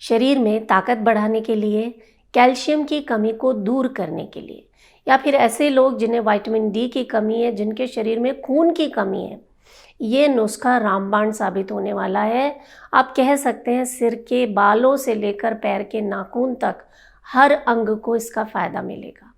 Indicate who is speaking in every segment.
Speaker 1: शरीर में ताकत बढ़ाने के लिए, कैल्शियम की कमी को दूर करने के लिए, या फिर ऐसे लोग जिन्हें विटामिन डी की कमी है, जिनके शरीर में खून की कमी है, ये नुस्खा रामबाण साबित होने वाला है। आप कह सकते हैं सिर के बालों से लेकर पैर के नाखून तक हर अंग को इसका फ़ायदा मिलेगा।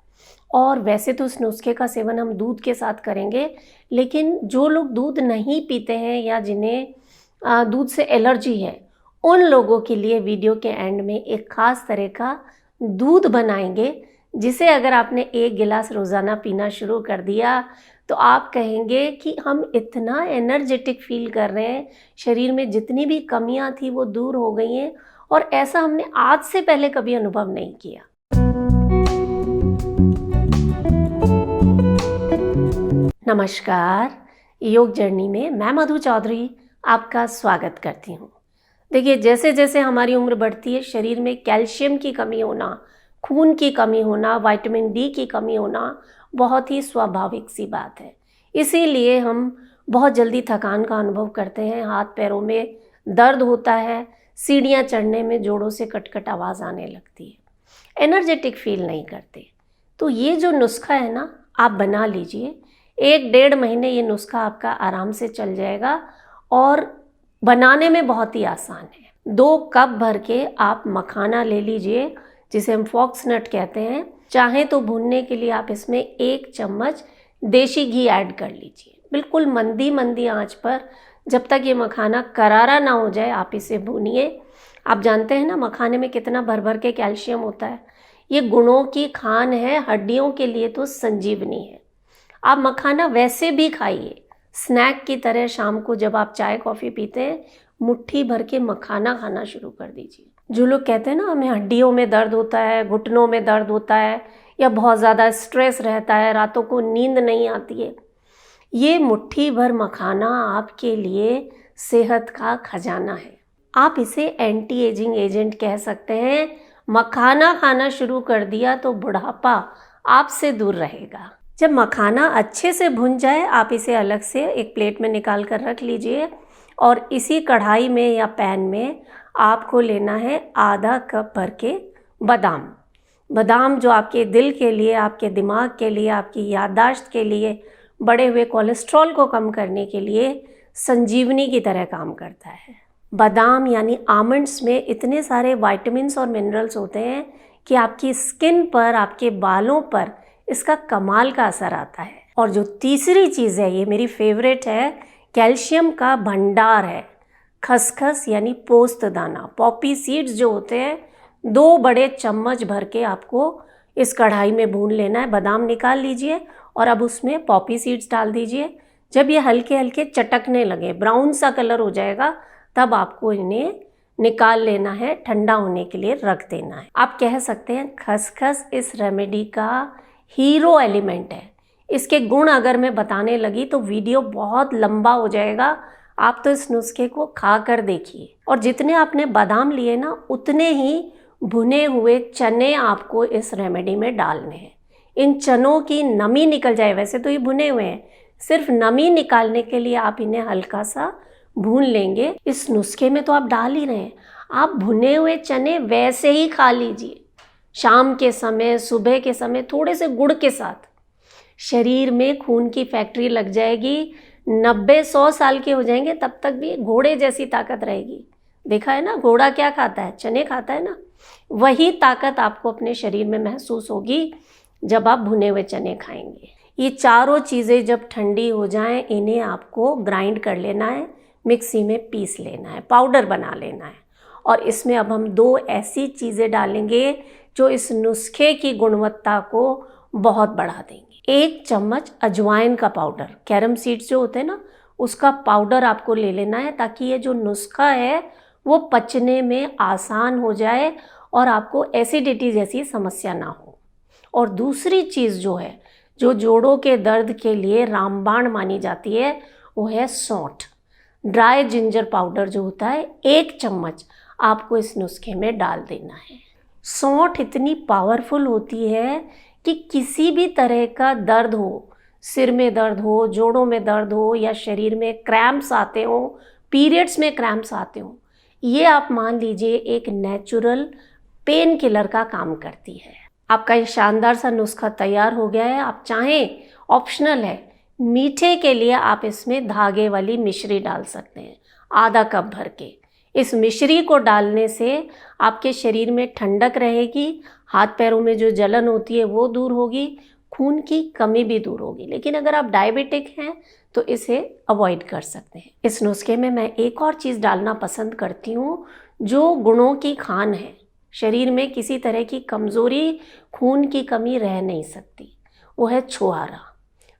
Speaker 1: और वैसे तो इस नुस्खे का सेवन हम दूध के साथ करेंगे, लेकिन जो लोग दूध नहीं पीते हैं या जिन्हें दूध से एलर्जी है, उन लोगों के लिए वीडियो के एंड में एक ख़ास तरह का दूध बनाएंगे, जिसे अगर आपने 1 गिलास रोज़ाना पीना शुरू कर दिया तो आप कहेंगे कि हम इतना एनर्जेटिक फील कर रहे हैं, शरीर में जितनी भी कमियां थी वो दूर हो गई हैं, और ऐसा हमने आज से पहले कभी अनुभव नहीं किया। नमस्कार, योग जर्नी में मैं मधु चौधरी आपका स्वागत करती हूँ। देखिए, जैसे जैसे हमारी उम्र बढ़ती है, शरीर में कैल्शियम की कमी होना, खून की कमी होना, विटामिन डी की कमी होना बहुत ही स्वाभाविक सी बात है। इसीलिए हम बहुत जल्दी थकान का अनुभव करते हैं, हाथ पैरों में दर्द होता है, सीढ़ियाँ चढ़ने में जोड़ों से कटकट आवाज़ आने लगती है, एनर्जेटिक फील नहीं करते। तो ये जो नुस्खा है ना, आप बना लीजिए। 1-1.5 महीने ये नुस्खा आपका आराम से चल जाएगा और बनाने में बहुत ही आसान है। 2 कप भर के आप मखाना ले लीजिए, जिसे हम फॉक्सनट कहते हैं। चाहें तो भूनने के लिए आप इसमें 1 चम्मच देसी घी ऐड कर लीजिए। बिल्कुल मंदी मंदी आंच पर, जब तक ये मखाना करारा ना हो जाए, आप इसे भूनिए। आप जानते हैं ना, मखाने में कितना भर भर के कैल्शियम होता है। ये गुणों की खान है, हड्डियों के लिए तो संजीवनी है। आप मखाना वैसे भी खाइए, स्नैक की तरह शाम को जब आप चाय कॉफ़ी पीते हैं, मुट्ठी भर के मखाना खाना शुरू कर दीजिए। जो लोग कहते हैं ना, हमें हड्डियों में दर्द होता है, घुटनों में दर्द होता है, या बहुत ज़्यादा स्ट्रेस रहता है, रातों को नींद नहीं आती है, ये मुट्ठी भर मखाना आपके लिए सेहत का खजाना है। आप इसे एंटी एजिंग एजेंट कह सकते हैं। मखाना खाना शुरू कर दिया तो बुढ़ापा आपसे दूर रहेगा। जब मखाना अच्छे से भुन जाए, आप इसे अलग से एक प्लेट में निकाल कर रख लीजिए, और इसी कढ़ाई में या पैन में आपको लेना है आधा कप भर के बादाम। बादाम जो आपके दिल के लिए, आपके दिमाग के लिए, आपकी याददाश्त के लिए, बढ़े हुए कोलेस्ट्रॉल को कम करने के लिए संजीवनी की तरह काम करता है। बादाम यानी आमंड्स में इतने सारे विटामिन्स और मिनरल्स होते हैं कि आपकी स्किन पर, आपके बालों पर इसका कमाल का असर आता है। और जो तीसरी चीज़ है, ये मेरी फेवरेट है, कैल्शियम का भंडार है, खसखस यानी पोस्त दाना, पॉपी सीड्स जो होते हैं। 2 बड़े चम्मच भर के आपको इस कढ़ाई में भून लेना है। बादाम निकाल लीजिए और अब उसमें पॉपी सीड्स डाल दीजिए। जब ये हल्के हल्के चटकने लगे, ब्राउन सा कलर हो जाएगा, तब आपको इन्हें निकाल लेना है, ठंडा होने के लिए रख देना है। आप कह सकते हैं खसखस इस रेमेडी का हीरो एलिमेंट है। इसके गुण अगर मैं बताने लगी तो वीडियो बहुत लंबा हो जाएगा। आप तो इस नुस्खे को खा कर देखिए। और जितने आपने बादाम लिए ना, उतने ही भुने हुए चने आपको इस रेमेडी में डालने हैं। इन चनों की नमी निकल जाए, वैसे तो ये भुने हुए हैं, सिर्फ नमी निकालने के लिए आप इन्हें हल्का सा भून लेंगे। इस नुस्खे में तो आप डाल ही रहे हैं, आप भुने हुए चने वैसे ही खा लीजिए, शाम के समय, सुबह के समय, थोड़े से गुड़ के साथ। शरीर में खून की फैक्ट्री लग जाएगी, 90-100 साल के हो जाएंगे, तब तक भी घोड़े जैसी ताकत रहेगी। देखा है ना, घोड़ा क्या खाता है? चने खाता है ना। वही ताकत आपको अपने शरीर में महसूस होगी जब आप भुने हुए चने खाएंगे। ये चारों चीज़ें जब ठंडी हो जाएं, इन्हें आपको ग्राइंड कर लेना है, मिक्सी में पीस लेना है, पाउडर बना लेना है। और इसमें अब हम 2 ऐसी चीज़ें डालेंगे जो इस नुस्खे की गुणवत्ता को बहुत बढ़ा देंगी। 1 चम्मच अजवाइन का पाउडर, कैरम सीड्स जो होते हैं ना, उसका पाउडर आपको ले लेना है, ताकि ये जो नुस्खा है वो पचने में आसान हो जाए और आपको एसिडिटी जैसी समस्या ना हो। और दूसरी चीज़ जो है, जो जोड़ों के दर्द के लिए रामबाण मानी जाती है, वो है सौंठ। ड्राई जिंजर पाउडर जो होता है, 1 चम्मच आपको इस नुस्खे में डाल देना है। सौंठ इतनी पावरफुल होती है कि किसी भी तरह का दर्द हो, सिर में दर्द हो, जोड़ों में दर्द हो, या शरीर में क्रैम्प्स आते हो, पीरियड्स में क्रैम्प्स आते हो, ये आप मान लीजिए एक नेचुरल पेन किलर का काम करती है। आपका ये शानदार सा नुस्खा तैयार हो गया है। आप चाहें, ऑप्शनल है, मीठे के लिए आप इसमें धागे वाली मिश्री डाल सकते हैं, आधा कप भर के। इस मिश्री को डालने से आपके शरीर में ठंडक रहेगी, हाथ पैरों में जो जलन होती है वो दूर होगी, खून की कमी भी दूर होगी। लेकिन अगर आप डायबिटिक हैं तो इसे अवॉइड कर सकते हैं। इस नुस्खे में मैं एक और चीज़ डालना पसंद करती हूँ जो गुणों की खान है। शरीर में किसी तरह की कमज़ोरी, खून की कमी रह नहीं सकती, वो है छुहारा।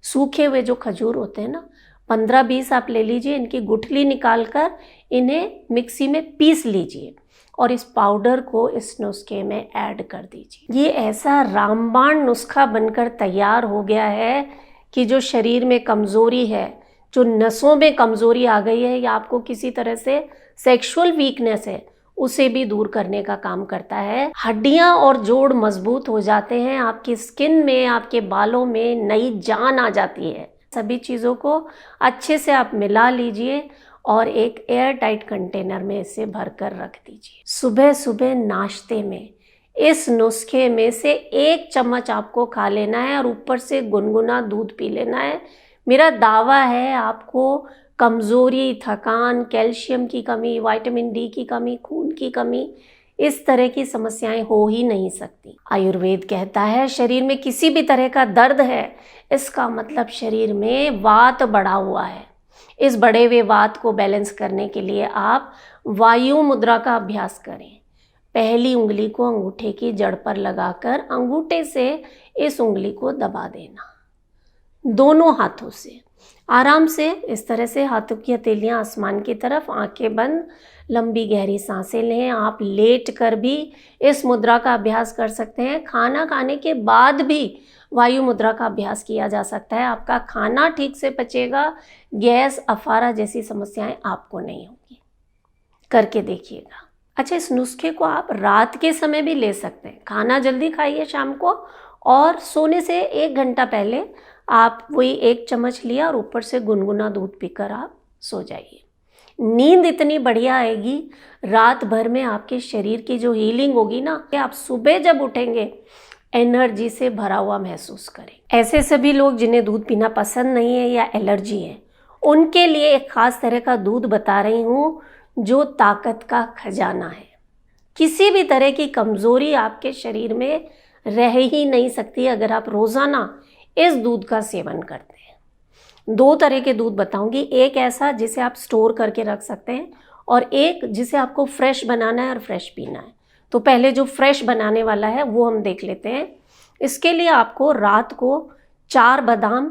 Speaker 1: सूखे हुए जो खजूर होते हैं ना, 15-20 आप ले लीजिए, इनकी गुठली निकाल कर इन्हें मिक्सी में पीस लीजिए और इस पाउडर को इस नुस्खे में ऐड कर दीजिए। ये ऐसा रामबाण नुस्खा बनकर तैयार हो गया है कि जो शरीर में कमज़ोरी है, जो नसों में कमज़ोरी आ गई है या आपको किसी तरह से सेक्सुअल वीकनेस है, उसे भी दूर करने का काम करता है। हड्डियां और जोड़ मजबूत हो जाते हैं, आपकी स्किन में, आपके बालों में नई जान आ जाती है। सभी चीज़ों को अच्छे से आप मिला लीजिए और एक एयर टाइट कंटेनर में इसे भरकर रख दीजिए। सुबह सुबह नाश्ते में इस नुस्खे में से 1 चम्मच आपको खा लेना है और ऊपर से गुनगुना दूध पी लेना है। मेरा दावा है आपको कमज़ोरी, थकान, कैल्शियम की कमी, विटामिन डी की कमी, खून की कमी, इस तरह की समस्याएं हो ही नहीं सकती। आयुर्वेद कहता है शरीर में किसी भी तरह का दर्द है, इसका मतलब शरीर में वात बढ़ा हुआ है। इस बढ़े हुए वात को बैलेंस करने के लिए आप वायु मुद्रा का अभ्यास करें। पहली उंगली को अंगूठे की जड़ पर लगाकर अंगूठे से इस उंगली को दबा देना, दोनों हाथों से आराम से। इस तरह से हाथों की हथेलियां आसमान की तरफ, आंखें बंद, लंबी गहरी सांसें लें। आप लेट कर भी इस मुद्रा का अभ्यास कर सकते हैं। खाना खाने के बाद भी वायु मुद्रा का अभ्यास किया जा सकता है। आपका खाना ठीक से पचेगा, गैस, अफारा जैसी समस्याएं आपको नहीं होगी। करके देखिएगा। अच्छा, इस नुस्खे को आप रात के समय भी ले सकते हैं। खाना जल्दी खाइए शाम को और सोने से 1 घंटा पहले आप वही 1 चम्मच लिया और ऊपर से गुनगुना दूध पीकर आप सो जाइए। नींद इतनी बढ़िया आएगी, रात भर में आपके शरीर की जो हीलिंग होगी ना, आप सुबह जब उठेंगे एनर्जी से भरा हुआ महसूस करें। ऐसे सभी लोग जिन्हें दूध पीना पसंद नहीं है या एलर्जी है, उनके लिए एक खास तरह का दूध बता रही हूँ जो ताकत का खजाना है। किसी भी तरह की कमज़ोरी आपके शरीर में रह ही नहीं सकती अगर आप रोज़ाना इस दूध का सेवन करते हैं। 2 तरह के दूध बताऊंगी, एक ऐसा जिसे आप स्टोर करके रख सकते हैं और एक जिसे आपको फ्रेश बनाना है और फ्रेश पीना है। तो पहले जो फ्रेश बनाने वाला है वो हम देख लेते हैं। इसके लिए आपको रात को 4 बादाम,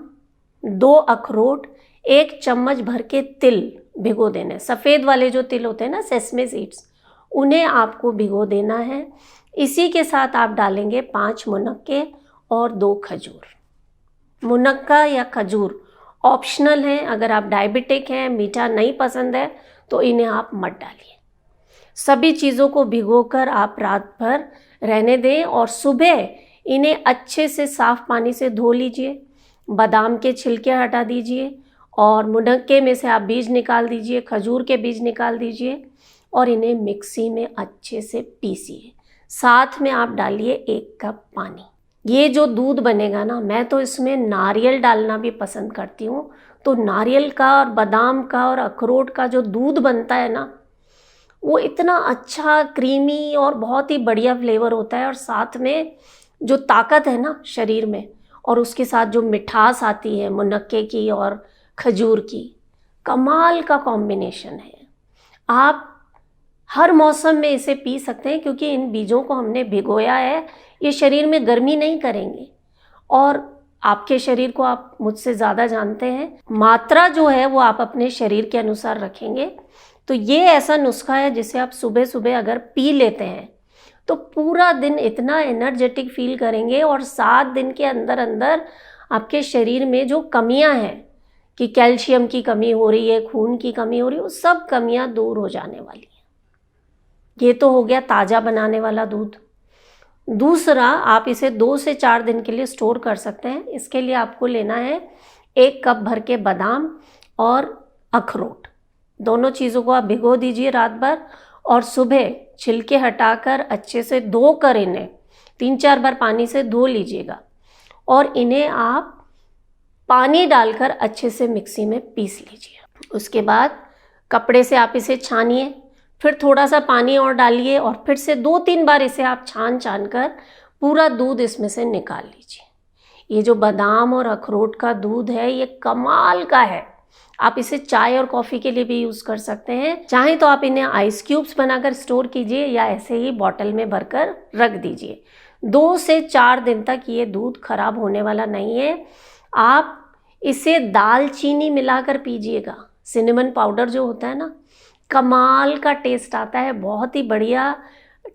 Speaker 1: 2 अखरोट, 1 चम्मच भर के तिल भिगो देने। सफ़ेद वाले जो तिल होते हैं ना, सेसमे सीड्स, उन्हें आपको भिगो देना है। इसी के साथ आप डालेंगे 5 मुनक्के और 2 खजूर। मुनक्का या खजूर ऑप्शनल है। अगर आप डायबिटिक हैं, मीठा नहीं पसंद है तो इन्हें आप मत डालिए। सभी चीज़ों को भिगोकर आप रात भर रहने दें और सुबह इन्हें अच्छे से साफ़ पानी से धो लीजिए। बादाम के छिलके हटा दीजिए और मुनक्के में से आप बीज निकाल दीजिए, खजूर के बीज निकाल दीजिए और इन्हें मिक्सी में अच्छे से पीसिए। साथ में आप डालिए 1 कप पानी। ये जो दूध बनेगा ना, मैं तो इसमें नारियल डालना भी पसंद करती हूँ। तो नारियल का और बादाम का और अखरोट का जो दूध बनता है ना, वो इतना अच्छा क्रीमी और बहुत ही बढ़िया फ्लेवर होता है। और साथ में जो ताकत है ना शरीर में, और उसके साथ जो मिठास आती है मुनक्के की और खजूर की, कमाल का कॉम्बिनेशन है। आप हर मौसम में इसे पी सकते हैं क्योंकि इन बीजों को हमने भिगोया है। ये शरीर में गर्मी नहीं करेंगे और आपके शरीर को आप मुझसे ज़्यादा जानते हैं। मात्रा जो है वो आप अपने शरीर के अनुसार रखेंगे। तो ये ऐसा नुस्खा है जिसे आप सुबह सुबह अगर पी लेते हैं तो पूरा दिन इतना एनर्जेटिक फील करेंगे और 7 दिन के अंदर अंदर आपके शरीर में जो कमियां हैं कि कैल्शियम की कमी हो रही है, खून की कमी हो रही है, वो सब कमियां दूर हो जाने वाली हैं। ये तो हो गया ताज़ा बनाने वाला दूध। दूसरा, आप इसे 2 से 4 दिन के लिए स्टोर कर सकते हैं। इसके लिए आपको लेना है 1 कप भर के बादाम और अखरोट। दोनों चीज़ों को आप भिगो दीजिए रात भर और सुबह छिलके हटाकर अच्छे से धोकर इन्हें 3-4 बार पानी से धो लीजिएगा और इन्हें आप पानी डालकर अच्छे से मिक्सी में पीस लीजिए। उसके बाद कपड़े से आप इसे छानिए, फिर थोड़ा सा पानी और डालिए और फिर से 2-3 बार इसे आप छान कर पूरा दूध इसमें से निकाल लीजिए। ये जो बादाम और अखरोट का दूध है ये कमाल का है। आप इसे चाय और कॉफ़ी के लिए भी यूज़ कर सकते हैं। चाहे तो आप इन्हें आइस क्यूब्स बनाकर स्टोर कीजिए या ऐसे ही बॉटल में भरकर रख दीजिए। 2 से 4 दिन तक ये दूध खराब होने वाला नहीं है। आप इसे दालचीनी मिलाकर पीजिएगा। सिनेमन पाउडर जो होता है ना, कमाल का टेस्ट आता है, बहुत ही बढ़िया।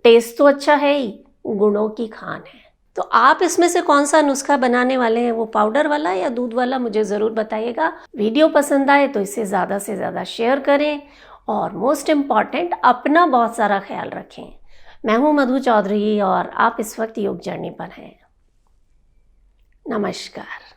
Speaker 1: टेस्ट तो अच्छा है ही, गुणों की खान है। तो आप इसमें से कौन सा नुस्खा बनाने वाले हैं, वो पाउडर वाला या दूध वाला, मुझे ज़रूर बताइएगा। वीडियो पसंद आए तो इसे ज़्यादा से ज़्यादा शेयर करें और मोस्ट इम्पॉर्टेंट अपना बहुत सारा ख्याल रखें। मैं हूँ मधु चौधरी और आप इस वक्त योग जर्नी पर हैं। नमस्कार।